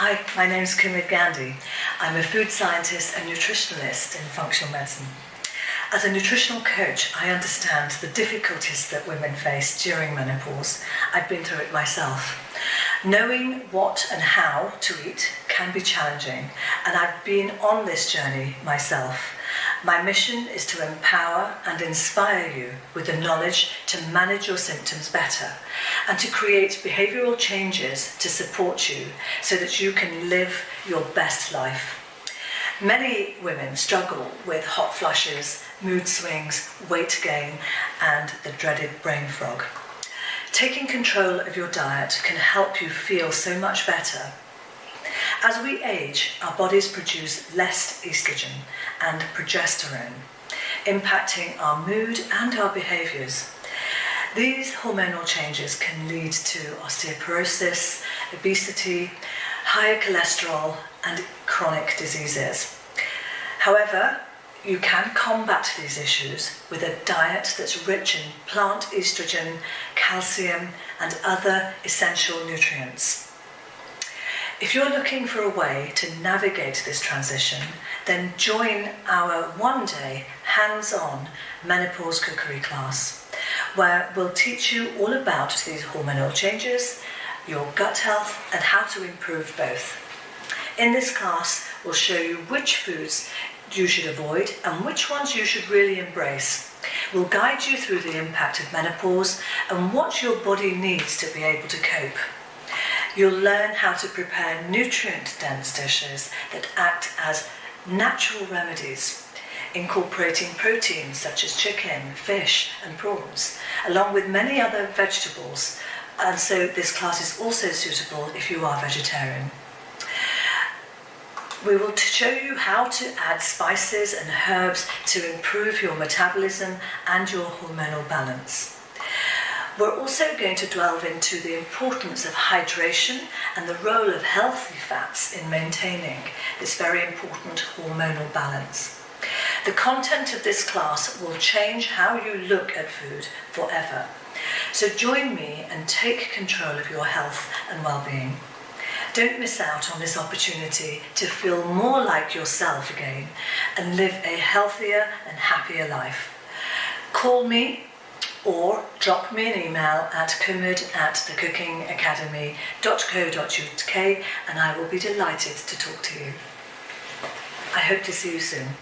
Hi, my name is Kumud Gandhi. I'm a food scientist and nutritionalist in functional medicine. As a nutritional coach, I understand the difficulties that women face during menopause. I've been through it myself. Knowing what and how to eat can be challenging, and I've been on this journey myself. My mission is to empower and inspire you with the knowledge to manage your symptoms better and to create behavioural changes to support you so that you can live your best life. Many women struggle with hot flushes, mood swings, weight gain, and the dreaded brain fog. Taking control of your diet can help you feel so much better. As we age, our bodies produce less estrogen and progesterone, impacting our mood and our behaviours. These hormonal changes can lead to osteoporosis, obesity, higher cholesterol, and chronic diseases. However, you can combat these issues with a diet that's rich in plant estrogen, calcium, and other essential nutrients. If you're looking for a way to navigate this transition, then join our one-day hands-on Menopause Cookery Class, where we'll teach you all about these hormonal changes, your gut health, and how to improve both. In this class, we'll show you which foods you should avoid and which ones you should really embrace. We'll guide you through the impact of menopause and what your body needs to be able to cope. You'll learn how to prepare nutrient-dense dishes that act as natural remedies, incorporating proteins such as chicken, fish and prawns, along with many other vegetables. And so this class is also suitable if you are vegetarian. We will show you how to add spices and herbs to improve your metabolism and your hormonal balance. We're also going to delve into the importance of hydration and the role of healthy fats in maintaining this very important hormonal balance. The content of this class will change how you look at food forever. So join me and take control of your health and well-being. Don't miss out on this opportunity to feel more like yourself again and live a healthier and happier life. Call me or drop me an email at kumud@thecookingacademy.co.uk and I will be delighted to talk to you. I hope to see you soon.